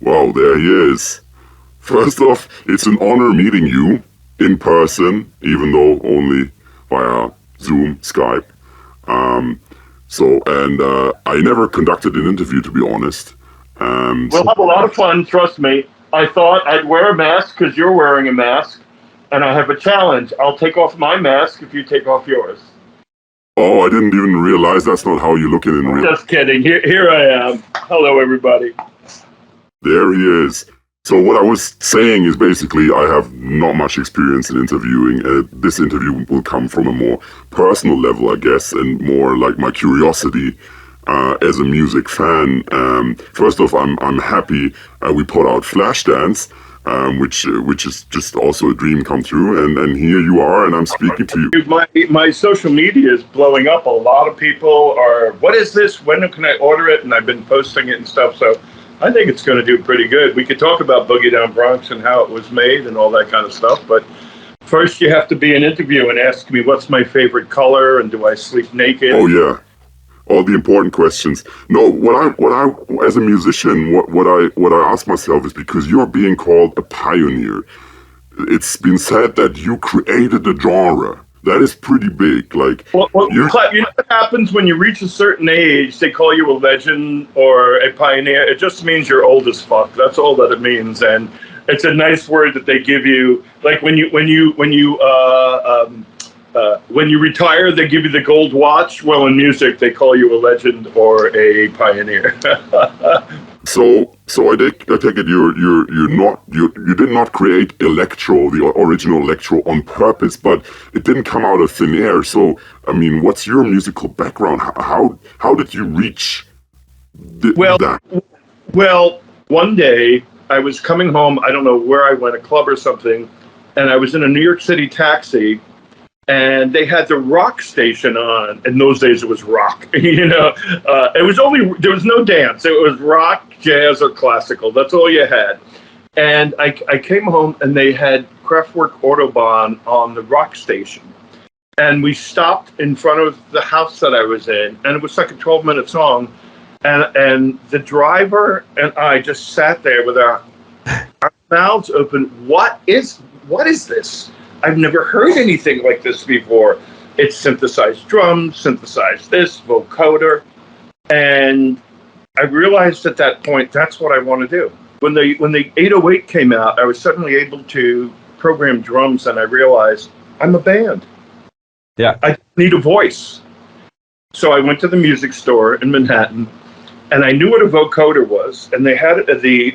Wow, there he is. First off, it's an honor meeting you in person, even though only via Zoom, Skype. Um, and I never conducted an interview, to be honest. We'll have a lot of fun, trust me. I thought I'd wear a mask because you're wearing a mask, and I have a challenge. I'll take off my mask if you take off yours. Oh, I didn't even realize that's not how you look in real. Just kidding. Here I am. Hello, everybody. There he is. So what I was saying is basically I have not much experience in interviewing. This interview will come from a more personal level, I guess, and more like my curiosity as a music fan. First off, I'm happy we put out Flashdance, which is just also a dream come true. And here you are, and I'm speaking to you. My social media is blowing up. A lot of people are, what is this? When can I order it? And I've been posting it and stuff. So I think it's going to do pretty good. We could talk about Boogie Down Bronx and how it was made and all that kind of stuff. But first, you have to be an interview and ask me what's my favorite color and do I sleep naked? Oh yeah, all the important questions. No, what I as a musician, what I ask myself is because you're being called a pioneer. It's been said that you created a genre. That is pretty big. Like, well, you know what happens when you reach a certain age? They call you a legend or a pioneer. It just means you're old as fuck. That's all that it means, and it's a nice word that they give you. Like when you retire, they give you the gold watch. Well, in music, they call you a legend or a pioneer. So I take it you did not create electro, the original electro, on purpose, but it didn't come out of thin air. So I mean, what's your musical background? How did you reach that? Well, one day I was coming home. I don't know where I went, a club or something, and I was in a New York City taxi. And they had the rock station on. In those days, it was rock. It was there was no dance. It was rock, jazz, or classical. That's all you had. And I came home, and they had Kraftwerk Autobahn on the rock station. And we stopped in front of the house that I was in, and it was like a 12-minute song. And the driver and I just sat there with our mouths open. What is this? I've never heard anything like this before. It's synthesized drums, synthesized this, vocoder. And I realized at that point, that's what I want to do. When the 808 came out, I was suddenly able to program drums, and I realized I'm a band. Yeah. I need a voice. So I went to the music store in Manhattan, and I knew what a vocoder was. And they had it at the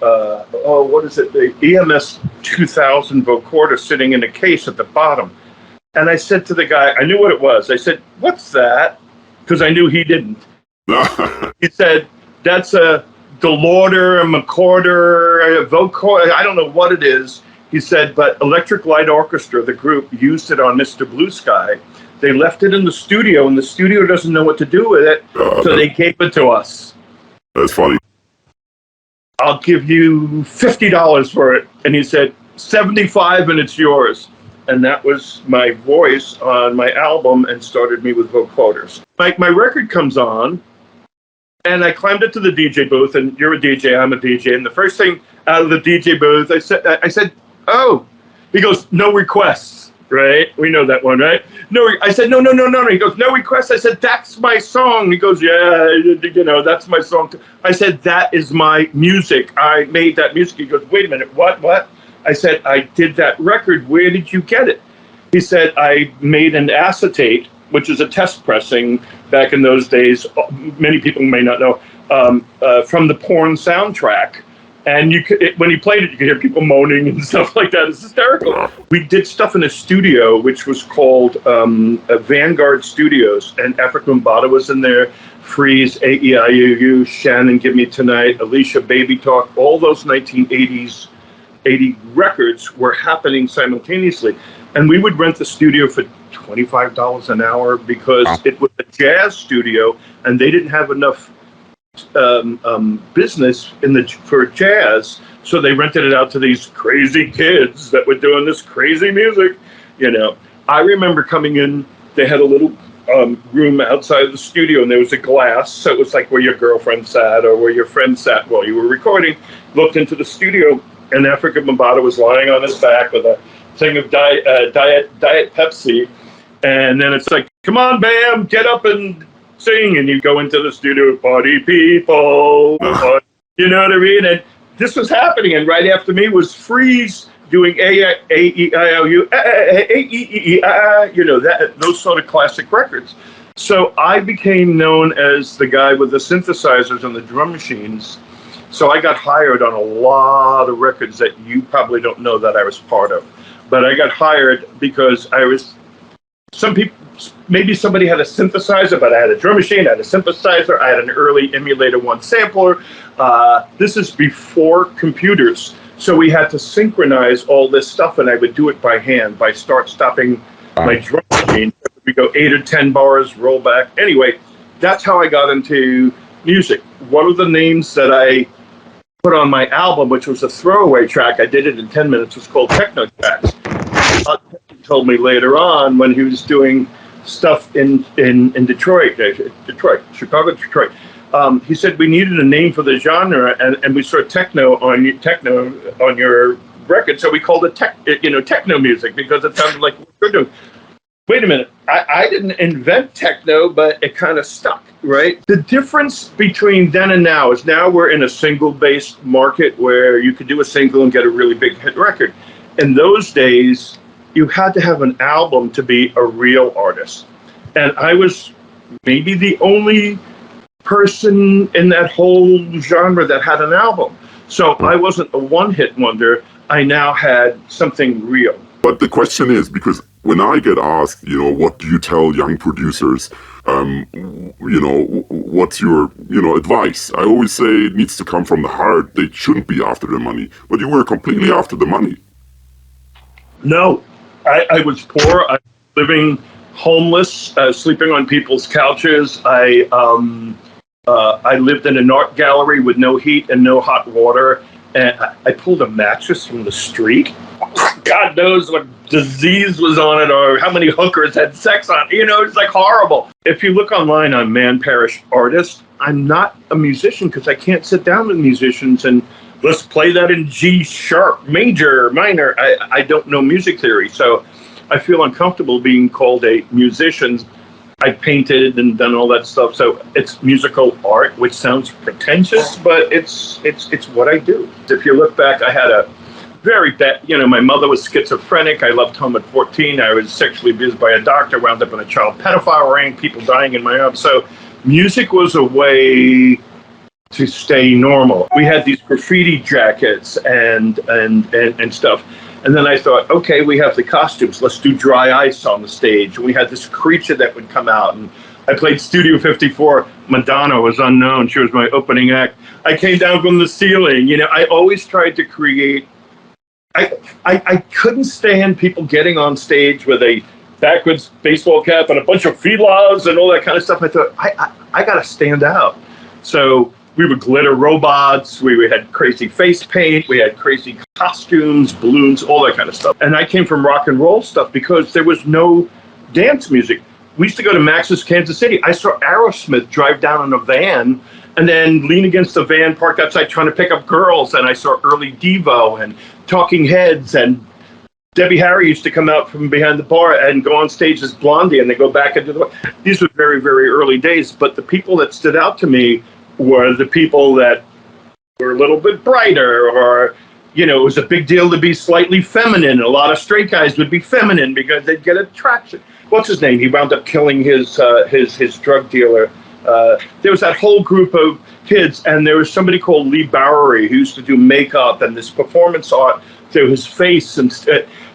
the EMS 2000 vocoder sitting in a case at the bottom. And I said to the guy, I knew what it was. I said, what's that? Because I knew he didn't. He said, that's a Delorder, a McCorder, a vocoder. I don't know what it is. He said, but Electric Light Orchestra, the group, used it on Mr. Blue Sky. They left it in the studio, and the studio doesn't know what to do with it. So they gave it to us. That's funny. I'll give you $50 for it. And he said, $75 and it's yours. And that was my voice on my album and started me with vocoders. My record comes on, and I climbed into the DJ booth, and you're a DJ, I'm a DJ. And the first thing out of the DJ booth, I said, oh, he goes, no requests, right? We know that one, right? I said, no. He goes, no requests. I said, that's my song. He goes, yeah, that's my song. I said, that is my music. I made that music. He goes, wait a minute, what? I said, I did that record. Where did you get it? He said, I made an acetate, which is a test pressing back in those days. Many people may not know, from the porn soundtrack. And when he played it, you could hear people moaning and stuff like that. It's hysterical. We did stuff in a studio, which was called Vanguard Studios. And Africa Bambaataa was in there, Freeze, A-E-I-O-U, Shannon, Give Me Tonight, Alicia, Baby Talk. All those 1980s, 80 records were happening simultaneously. And we would rent the studio for $25 an hour because it was a jazz studio, and they didn't have enough business for jazz, so they rented it out to these crazy kids that were doing this crazy music. I remember coming in. They had a little room outside of the studio, and there was a glass, so it was like where your girlfriend sat or where your friend sat while you were recording. Looked into the studio, and Africa Bambaataa was lying on his back with a thing of Diet Pepsi, and then it's like, come on, Bam, get up and sing, and you go into the studio, party people, you know what I mean? And this was happening, and right after me was Freeze doing A-E-I-O-U, you know, those sort of classic records. So I became known as the guy with the synthesizers and the drum machines. So I got hired on a lot of records that you probably don't know that I was part of. But I got hired because some people, maybe somebody had a synthesizer, but I had a drum machine, I had a synthesizer, I had an early Emulator 1 sampler. This is before computers. So we had to synchronize all this stuff, and I would do it by hand, by stopping my drum machine. We go 8 or 10 bars, roll back. Anyway, that's how I got into music. One of the names that I put on my album, which was a throwaway track, I did it in 10 minutes, was called Techno Tracks. He told me later on when he was doing stuff in Detroit, Chicago, Detroit. He said we needed a name for the genre, and we saw techno on your record, so we called it techno music because it sounded like what we're doing. Wait a minute, I didn't invent techno, but it kind of stuck, right? The difference between then and now is now we're in a single-based market where you could do a single and get a really big hit record. In those days, you had to have an album to be a real artist. And I was maybe the only person in that whole genre that had an album. So I wasn't a one-hit wonder. I now had something real. But the question is, because when I get asked, you know, what do you tell young producers, you know, what's your, you know, advice? I always say it needs to come from the heart. They shouldn't be after the money. But you were completely after the money. No, I was poor. I was living homeless, sleeping on people's couches. I lived in an art gallery with no heat and no hot water. And I pulled a mattress from the street. God knows what disease was on it or how many hookers had sex on it. You know, it's like horrible. If you look online on Man Parrish artist, I'm not a musician because I can't sit down with musicians and let's play that in G sharp, major, minor. I don't know music theory, so I feel uncomfortable being called a musician. I painted and done all that stuff, so it's musical art, which sounds pretentious, but it's what I do. If you look back, I had a very bad, you know, my mother was schizophrenic. I left home at 14. I was sexually abused by a doctor, wound up in a child pedophile ring, people dying in my arms. So music was a way to stay normal. We had these graffiti jackets and stuff. And then I thought, okay, we have the costumes. Let's do dry ice on the stage. And we had this creature that would come out. And I played Studio 54. Madonna was unknown. She was my opening act. I came down from the ceiling. You know, I always tried to create. I couldn't stand people getting on stage with a backwards baseball cap and a bunch of feelers and all that kind of stuff. I thought, I got to stand out. So we were glitter robots. We had crazy face paint. We had crazy costumes, balloons, all that kind of stuff. And I came from rock and roll stuff because there was no dance music. We used to go to Max's Kansas City. I saw Aerosmith drive down in a van and then lean against the van parked outside trying to pick up girls. And I saw early Devo and Talking Heads, and Debbie Harry used to come out from behind the bar and go on stage as Blondie and then go back into the bar. These were very, very early days. But the people that stood out to me were the people that were a little bit brighter, or, you know, it was a big deal to be slightly feminine. A lot of straight guys would be feminine because they'd get attraction. What's his name? He wound up killing his drug dealer. There was that whole group of kids, and there was somebody called Lee Bowery who used to do makeup and this performance art to his face. And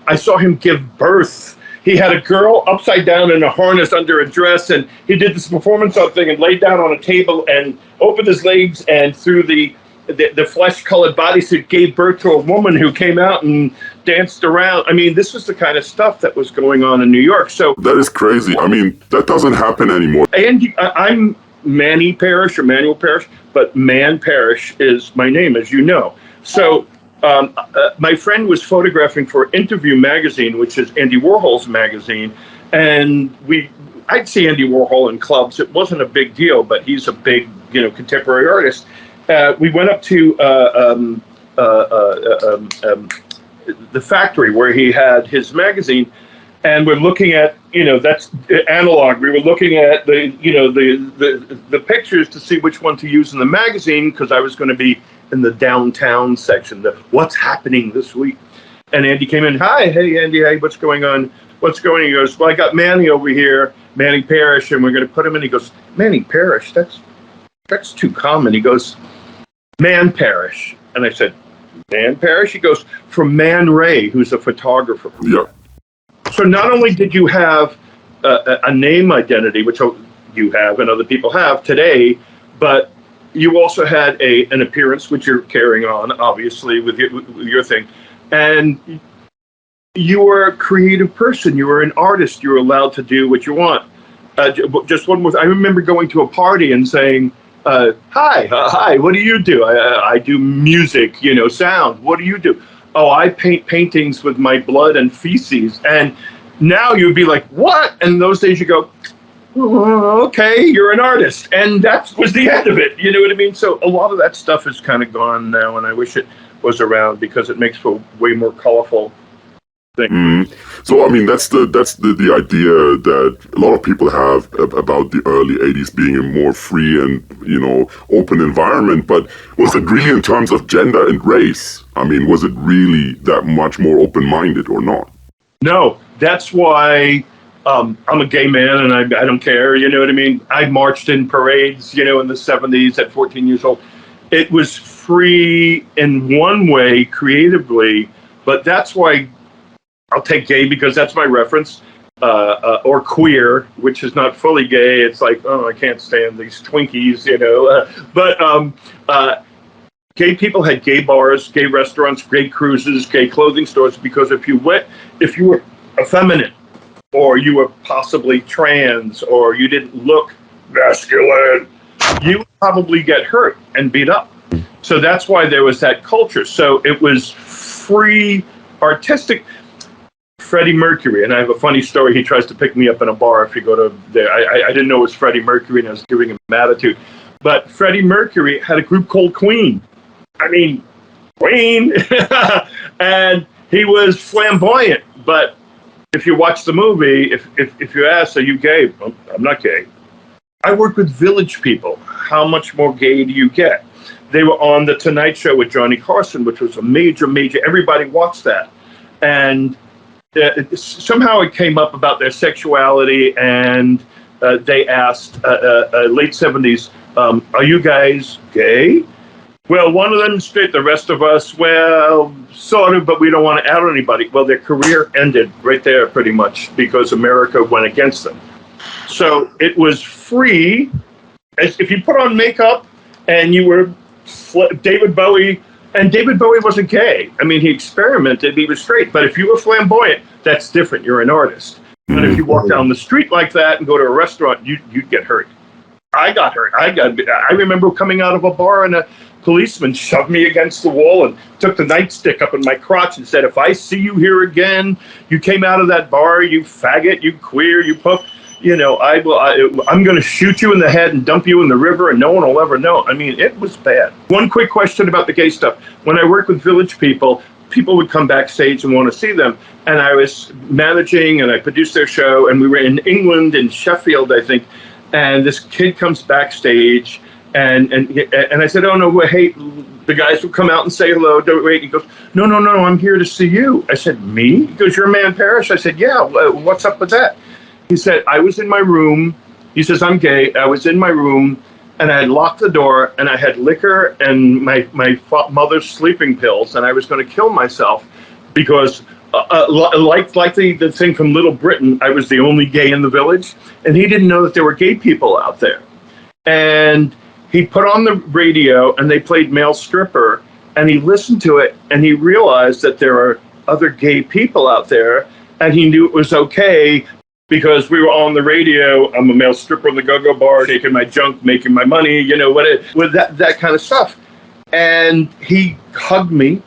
I saw him give birth. He had a girl upside down in a harness under a dress, and he did this performance art thing and laid down on a table and opened his legs, and through the flesh-colored bodysuit gave birth to a woman who came out and danced around. I mean, this was the kind of stuff that was going on in New York. So that is crazy. I mean, that doesn't happen anymore. And I'm Manny Parrish or Manuel Parrish, but Man Parrish is my name, as you know. So my friend was photographing for Interview magazine, which is Andy Warhol's magazine, and I'd see Andy Warhol in clubs. It wasn't a big deal, but he's a big, contemporary artist. We went up to the factory where he had his magazine, and we're looking at, that's analog. We were looking at the pictures to see which one to use in the magazine, because I was going to be in the downtown section, the what's happening this week. And Andy came in. Hi, hey Andy, hey, what's going on? What's going on? He goes, well, I got Manny over here, Manny Parrish, and we're going to put him in. He goes, Manny Parrish, that's too common. He goes, Man Parrish. And I said, Man Parrish? He goes, from Man Ray, who's a photographer. Yeah. So not only did you have a name identity, which you have and other people have today, but you also had an appearance, which you're carrying on, obviously, with your thing. And you were a creative person. You were an artist. You were allowed to do what you want. Just one more. I remember going to a party and saying, hi, what do you do? I do music, sound. What do you do? Oh, I paint paintings with my blood and feces. And now you'd be like, what? And those days you go, oh, okay, you're an artist. And that was the end of it. You know what I mean? So a lot of that stuff is kind of gone now, and I wish it was around because it makes for way more colorful thing. So, I mean, that's the idea that a lot of people have about the early 80s being a more free and, open environment. But was it really in terms of gender and race? I mean, was it really that much more open-minded or not? No, that's why I'm a gay man and I don't care. You know what I mean? I marched in parades, in the 70s at 14 years old. It was free in one way creatively, but that's why I'll take gay because that's my reference, or queer, which is not fully gay. It's like, oh, I can't stand these Twinkies, but gay people had gay bars, gay restaurants, gay cruises, gay clothing stores, because if you were effeminate, or you were possibly trans, or you didn't look masculine, you would probably get hurt and beat up. So that's why there was that culture. So it was free, artistic. Freddie Mercury, and I have a funny story. He tries to pick me up in a bar if you go to there. I didn't know it was Freddie Mercury, and I was giving him attitude. But Freddie Mercury had a group called Queen. I mean, Queen. And he was flamboyant. But if you watch the movie, if you ask, are you gay? Well, I'm not gay. I work with Village People. How much more gay do you get? They were on The Tonight Show with Johnny Carson, which was a major, everybody watched that. And somehow it came up about their sexuality, and they asked, late 70s, are you guys gay? Well, one of them straight, the rest of us, well, sort of, but we don't want to out anybody. Well, their career ended right there pretty much because America went against them. So it was free. If you put on makeup and you were David Bowie, and David Bowie wasn't gay. I mean, he experimented, he was straight. But if you were flamboyant, that's different. You're an artist. But if you walk down the street like that and go to a restaurant, you'd get hurt. I got hurt. I remember coming out of a bar and a policeman shoved me against the wall and took the nightstick up in my crotch and said, if I see you here again, you came out of that bar, you faggot, you queer, you pup. I'm going to shoot you in the head and dump you in the river, and no one will ever know. I mean, it was bad. One quick question about the gay stuff. When I worked with Village People, people would come backstage and want to see them. And I was managing, and I produced their show, and we were in England, in Sheffield, I think. And this kid comes backstage, and I said, oh, no, hey, the guys will come out and say hello. Don't wait. He goes, no, I'm here to see you. I said, me? He goes, you're Man Parrish? I said, yeah, what's up with that? He said, I was in my room. He says, I'm gay. I was in my room, and I had locked the door, and I had liquor and my mother's sleeping pills, and I was going to kill myself because, like the thing from Little Britain, I was the only gay in the village, and he didn't know that there were gay people out there. And he put on the radio, and they played Male Stripper, and he listened to it, and he realized that there are other gay people out there, and he knew it was okay. Because we were on the radio, I'm a male stripper in the go-go bar, taking my junk, making my money, with that kind of stuff. And he hugged me.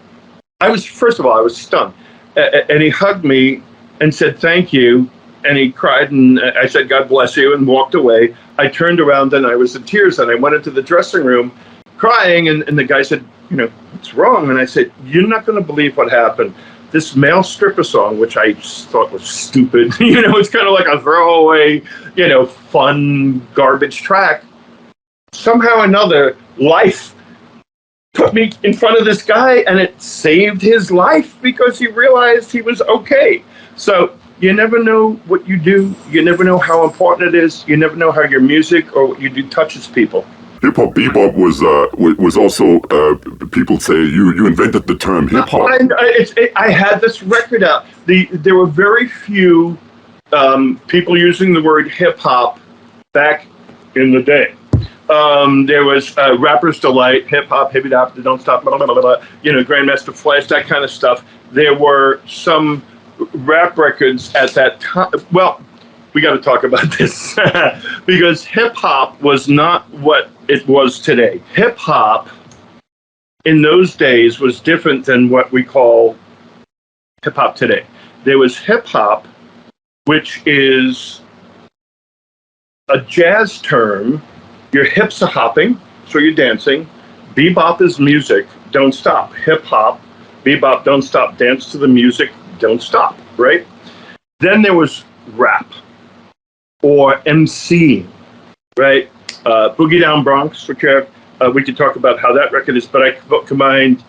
First of all, I was stunned. And he hugged me and said, thank you. and he cried, and I said, God bless you, and walked away. I turned around and I was in tears, and I went into the dressing room crying, and the guy said, what's wrong? And I said, you're not going to believe what happened. This male stripper song, which I just thought was stupid, it's kind of like a throwaway, fun garbage track. Somehow or another, life put me in front of this guy, and it saved his life because he realized he was okay. So you never know what you do. You never know how important it is. You never know how your music or what you do touches people. Hip hop bebop was also people say you invented the term hip hop. I had this record out. There were very few people using the word hip hop back in the day. There was Rapper's Delight, hip hop, hippie hop, don't stop, blah, blah, blah, blah, Grandmaster Flash, that kind of stuff. There were some rap records at that time. Well, we got to talk about this because hip hop was not what it was today. Hip hop in those days was different than what we call hip hop today. There was hip hop, which is a jazz term. Your hips are hopping, so you're dancing. Bebop is music, don't stop. Hip hop, bebop, don't stop. Dance to the music, don't stop, right? Then there was rap or MC, right? Boogie Down Bronx, which we could talk about how that record is, but I combined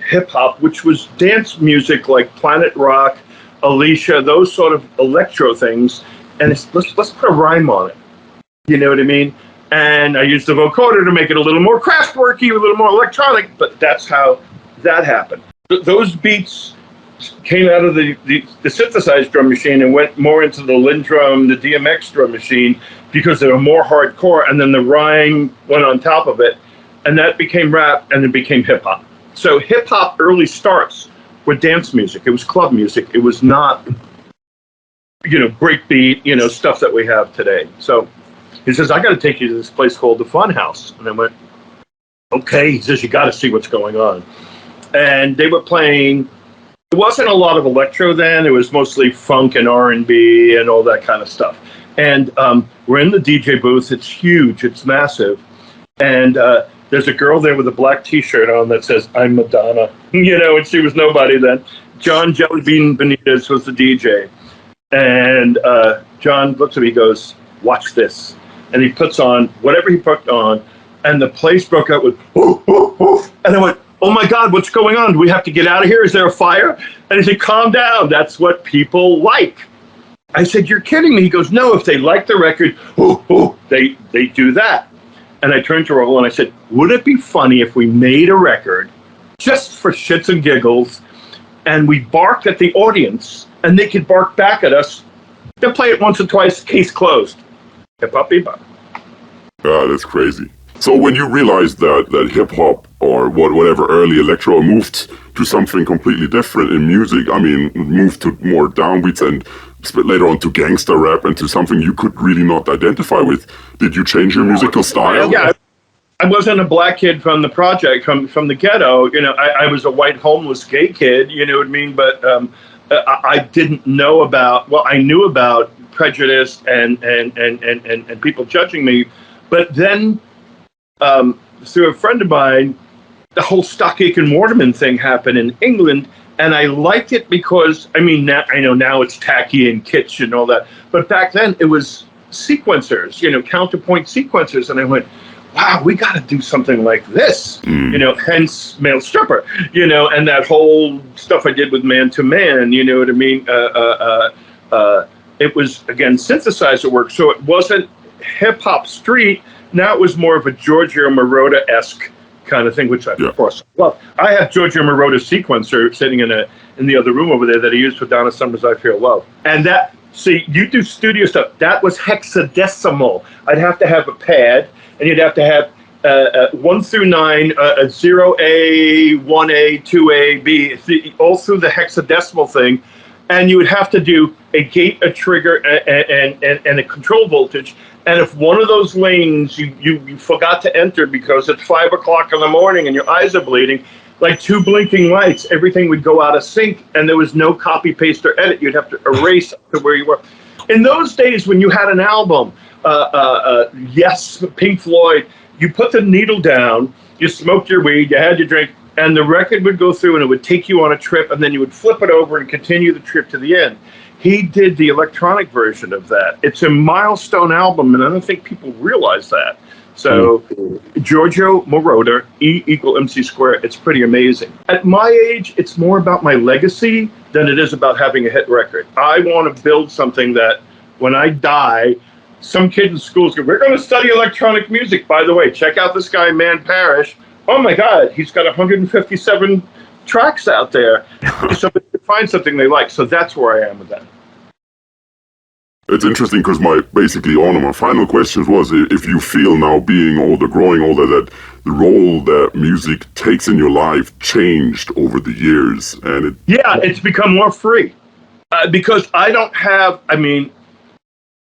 hip hop, which was dance music like Planet Rock, Alicia, those sort of electro things, and let's put a rhyme on it. You know what I mean? And I used the vocoder to make it a little more Kraftwerky, a little more electronic, but that's how that happened. Those beats came out of the synthesized drum machine and went more into the Lindrum, the DMX drum machine, because they were more hardcore, and then the rhyme went on top of it, and that became rap, and it became hip-hop. So hip-hop early starts with dance music. It was club music. It was not, breakbeat, stuff that we have today. So he says, I got to take you to this place called the Fun House. And I went, okay. He says, you got to see what's going on. And they were playing, it wasn't a lot of electro then. It was mostly funk and R&B and all that kind of stuff. And we're in the DJ booth. It's huge. It's massive. And there's a girl there with a black T-shirt on that says, I'm Madonna. And she was nobody then. John Jellybean Benitez was the DJ. And John looks at me, he goes, watch this. And he puts on whatever he put on, and the place broke out with, ooh, ooh, ooh. And I went, oh my God, what's going on? Do we have to get out of here? Is there a fire? And he said, calm down. That's what people like. I said, you're kidding me. He goes, no, if they like the record, ooh, ooh, they do that. And I turned to Raul and I said, would it be funny if we made a record just for shits and giggles, and we barked at the audience, and they could bark back at us? They'll play it once or twice, case closed. Hip-hop, bebop. Ah, that's crazy. So when you realized that hip-hop or whatever early electro moved to something completely different in music, moved to more downbeats and later on to gangster rap and to something you could really not identify with, did you change your musical style? Yeah, I wasn't a black kid from the project, from the ghetto. I was a white homeless gay kid, you know what I mean? But I didn't know about, I knew about prejudice and people judging me, but then through a friend of mine, the whole Stock Aitken Waterman thing happened in England, and I liked it because now, I know now it's tacky and kitsch and all that, but back then it was sequencers, counterpoint sequencers, and I went, wow, we got to do something like this, hence Male Stripper, and that whole stuff I did with Man to Man, you know what I mean? It was, again, synthesizer work, so it wasn't hip-hop street. Now it was more of a Giorgio Moroder-esque kind of thing, which I, of course, love. I have Giorgio Moroder sequencer sitting in the other room over there that I used for Donna Summer's I Feel Love. And that, see, you do studio stuff. That was hexadecimal. I'd have to have a pad, and you'd have to have 1 through 9, 0A, 1A, 2A, B, all through the hexadecimal thing. And you would have to do a gate, a trigger, and a control voltage. And if one of those lanes you forgot to enter because it's 5 o'clock in the morning and your eyes are bleeding, like 2 blinking lights, everything would go out of sync, and there was no copy, paste, or edit. You'd have to erase to where you were. In those days when you had an album, yes, Pink Floyd, you put the needle down, you smoked your weed, you had your drink, and the record would go through and it would take you on a trip, and then you would flip it over and continue the trip to the end. He did the electronic version of that. It's a milestone album, and I don't think people realize that. So, Giorgio Moroder, E equal MC squared. It's pretty amazing. At my age, it's more about my legacy than it is about having a hit record. I want to build something that when I die, some kid in school is going, we're going to study electronic music. By the way, check out this guy, Man Parrish. Oh my God, he's got 157 tracks out there. Somebody can find something they like. So that's where I am with that. It's interesting because basically one of my final questions was if you feel now being older, growing older, that the role that music takes in your life changed over the years. And it's become more free because I don't have,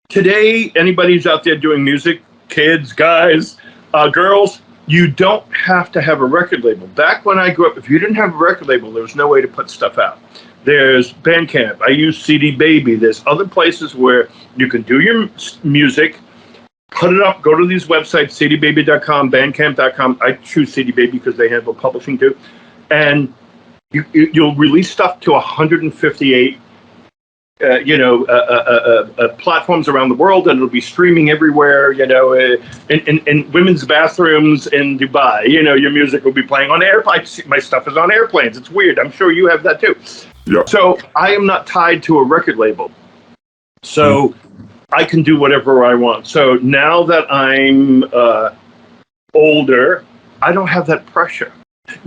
today, anybody who's out there doing music, kids, guys, girls, you don't have to have a record label. Back when I grew up, if you didn't have a record label, there was no way to put stuff out. There's Bandcamp. I use CD Baby. There's other places where you can do your music, put it up, go to these websites, cdbaby.com, bandcamp.com. I choose CD Baby because they handle publishing too. And you'll release stuff to 158 platforms around the world, and it'll be streaming everywhere, in women's bathrooms in Dubai. Your music will be playing on airplanes. My stuff is on airplanes. It's weird. I'm sure you have that too. Yeah. So I am not tied to a record label. So I can do whatever I want. So now that I'm older, I don't have that pressure.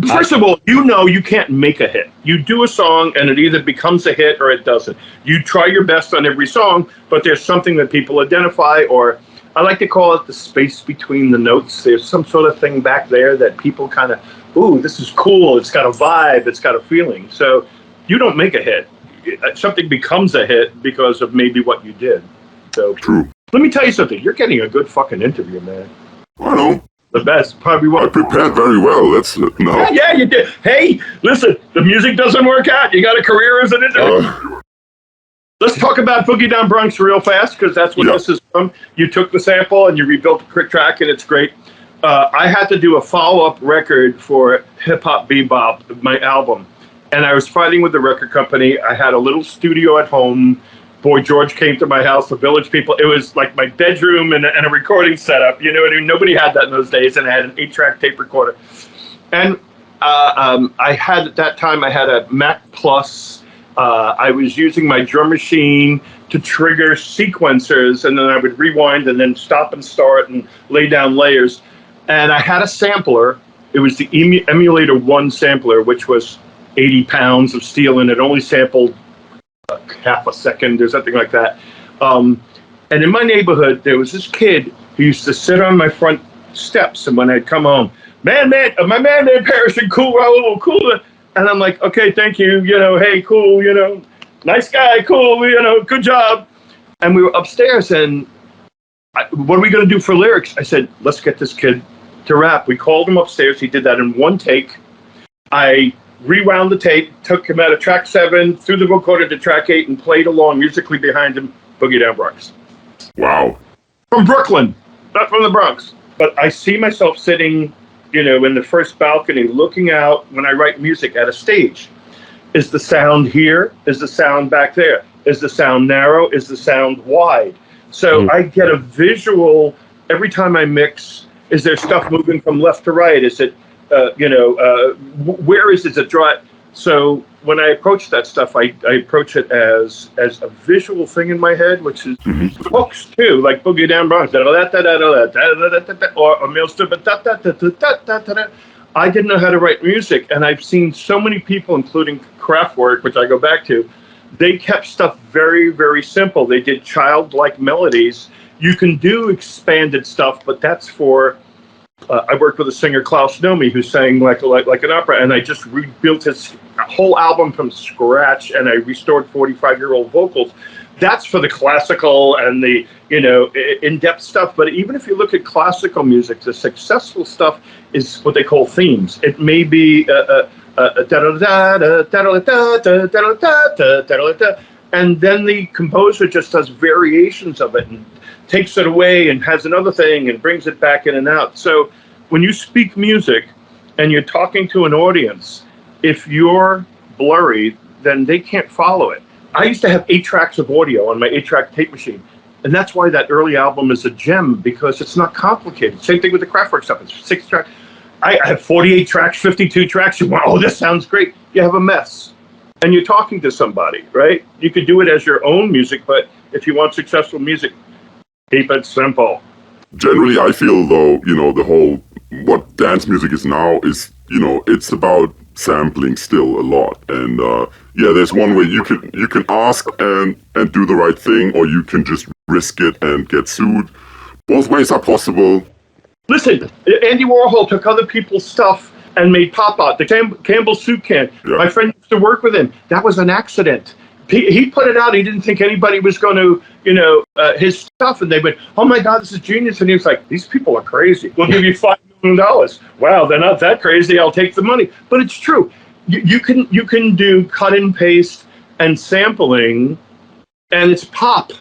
First of all, you can't make a hit. You do a song and it either becomes a hit or it doesn't. You try your best on every song, but there's something that people identify, or I like to call it the space between the notes. There's some sort of thing back there that people kind of, ooh, this is cool. It's got a vibe. It's got a feeling. So you don't make a hit. Something becomes a hit because of maybe what you did. So true. Let me tell you something. You're getting a good fucking interview, man. I know. The best. Probably what I prepared very well. That's no. Yeah, you did. Hey, listen, the music doesn't work out. You got a career as an interview. Let's talk about Boogie Down Bronx real fast, because that's what this is from. You took the sample and you rebuilt the quick track, and it's great. I had to do a follow-up record for Hip Hop Bebop, my album. And I was fighting with the record company. I had a little studio at home. Boy George came to my house, the Village People. It was like my bedroom and a recording setup. You know what I mean? Nobody had that in those days. And I had an 8-track tape recorder. And I had, at that time, I had a Mac Plus. I was using my drum machine to trigger sequencers. And then I would rewind and then stop and start and lay down layers. And I had a sampler. It was the Emulator 1 sampler, which was 80 pounds of steel, and it only sampled half a second or something like that. And in my neighborhood, there was this kid who used to sit on my front steps, and when I'd come home, my man, Man Parrish, and cool, Raul, cool. And I'm like, okay, thank you, hey, cool, nice guy, cool, good job. And we were upstairs, and what are we going to do for lyrics? I said, let's get this kid to rap. We called him upstairs. He did that in one take. I rewound the tape, took him out of track 7, threw the vocoder to track 8, and played along musically behind him, Boogie Down Bronx. Wow. From Brooklyn, not from the Bronx. But I see myself sitting, in the first balcony, looking out when I write music at a stage. Is the sound here? Is the sound back there? Is the sound narrow? Is the sound wide? So I get a visual every time I mix. Is there stuff moving from left to right? Is it where is it dry? So when I approach that stuff, I approach it as a visual thing in my head, which is hooks too, like Boogie Down Bronx, or Milster, I didn't know how to write music, and I've seen so many people, including Kraftwerk, which I go back to, they kept stuff very, very simple. They did childlike melodies. You can do expanded stuff, but that's for I worked with a singer, Klaus Nomi, who sang like an opera, and I just rebuilt his whole album from scratch, and I restored 45-year-old vocals. That's for the classical and the in-depth stuff. But even if you look at classical music, the successful stuff is what they call themes. It may be and then the composer just does variations of it and takes it away and has another thing and brings it back in and out. So when you speak music and you're talking to an audience, if you're blurry, then they can't follow it. I used to have 8 tracks of audio on my 8-track tape machine. And that's why that early album is a gem, because it's not complicated. Same thing with the Kraftwerk stuff. It's 6 tracks. I have 48 tracks, 52 tracks. You want, oh, this sounds great. You have a mess. And you're talking to somebody, right? You could do it as your own music, but if you want successful music, keep it simple. Generally, I feel though, the whole, what dance music is now is, it's about sampling still a lot. And there's one way you can ask and do the right thing, or you can just risk it and get sued. Both ways are possible. Listen, Andy Warhol took other people's stuff and made pop art. The Campbell soup can. Yeah. My friend used to work with him. That was an accident. He put it out. He didn't think anybody was going to, his stuff. And they went, oh my God, this is genius. And he was like, these people are crazy. We'll give you $5 million. Wow, they're not that crazy. I'll take the money. But it's true. You can do cut and paste and sampling, and it's pop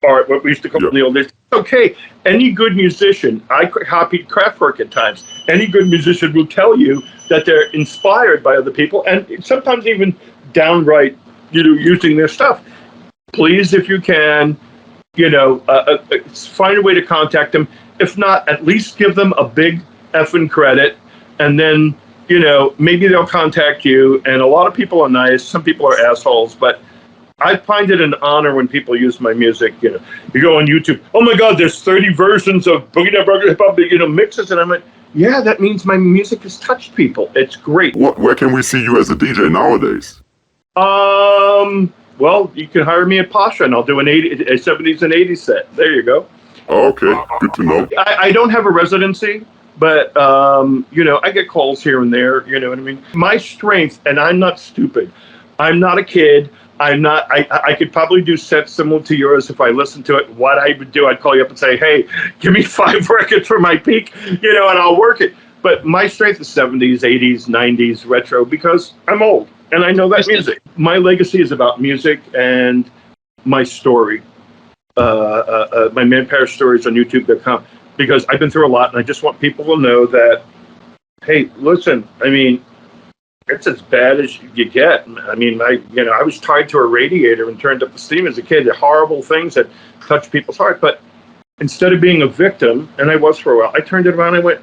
art, what we used to call in the old days. Okay, any good musician, I copied Kraftwerk at times. Any good musician will tell you that they're inspired by other people, and sometimes even downright, using their stuff. Please, if you can, find a way to contact them. If not, at least give them a big effing credit, and then, maybe they'll contact you. And a lot of people are nice. Some people are assholes, but I find it an honor when people use my music. You go on YouTube, oh my God, there's 30 versions of Boogie Down Brooklyn Hip Hop, mixes, and I'm like, yeah, that means my music has touched people. It's great. Where can we see you as a DJ nowadays? Well, you can hire me at Pasha, and I'll do a 70s and 80s set. There you go. Okay, good to know. I don't have a residency, but I get calls here and there. You know what I mean? My strength, and I'm not stupid. I'm not a kid. I could probably do sets similar to yours if I listened to it. What I would do, I'd call you up and say, hey, give me 5 records for my peak, and I'll work it. But my strength is 70s, 80s, 90s, retro, because I'm old and I know that music. My legacy is about music and my story. My Man Parrish stories on YouTube.com, because I've been through a lot, and I just want people to know that, hey, listen, it's as bad as you get. I was tied to a radiator and turned up the steam as a kid. They're horrible things that touch people's heart. But instead of being a victim, and I was for a while, I turned it around and I went,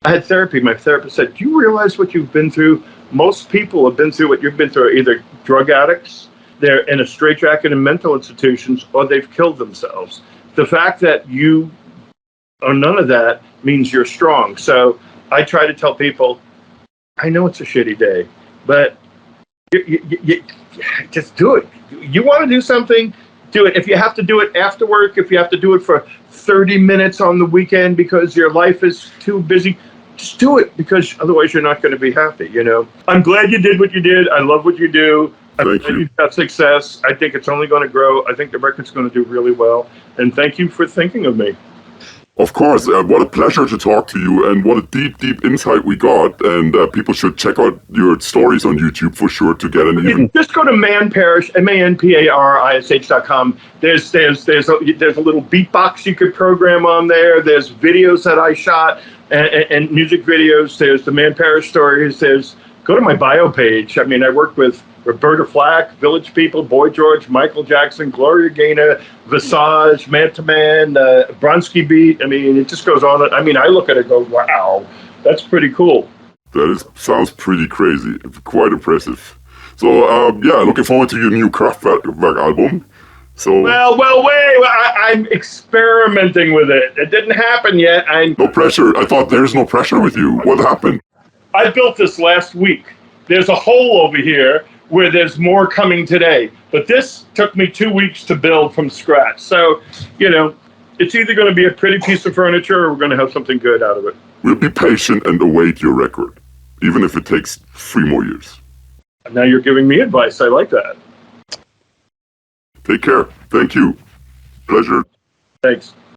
I had therapy. My therapist said, do you realize what you've been through? Most people have been through what you've been through, either drug addicts, they're in a straitjacket in mental institutions, or they've killed themselves. The fact that you are none of that means you're strong. So I try to tell people, I know it's a shitty day, but you just do it. You want to do something, do it. If you have to do it after work, if you have to do it for 30 minutes on the weekend because your life is too busy, just do it, because otherwise you're not going to be happy, I'm glad you did what you did. I love what you do. Thank you. You've got success. I think it's only going to grow. I think the record's going to do really well. And thank you for thinking of me. Of course, what a pleasure to talk to you, and what a deep, deep insight we got. And people should check out your stories on YouTube for sure to get an even. Just go to Man Parrish, ManParish.com. There's a little beatbox you could program on there. There's videos that I shot and music videos. There's the Man Parrish stories. Go to my bio page. I worked with Roberta Flack, Village People, Boy George, Michael Jackson, Gloria Gaynor, Visage, Man to Man, Bronski Beat. It just goes on. I look at it and go, wow, that's pretty cool. Sounds pretty crazy. It's quite impressive. So, looking forward to your new Kraftwerk album. So Well, wait, I'm experimenting with it. It didn't happen yet. No pressure. I thought there's no pressure with you. What happened? I built this last week. There's a hole over here where there's more coming today. But this took me 2 weeks to build from scratch. So, it's either going to be a pretty piece of furniture or we're going to have something good out of it. We'll be patient and await your record, even if it takes 3 more years. Now you're giving me advice. I like that. Take care. Thank you. Pleasure. Thanks.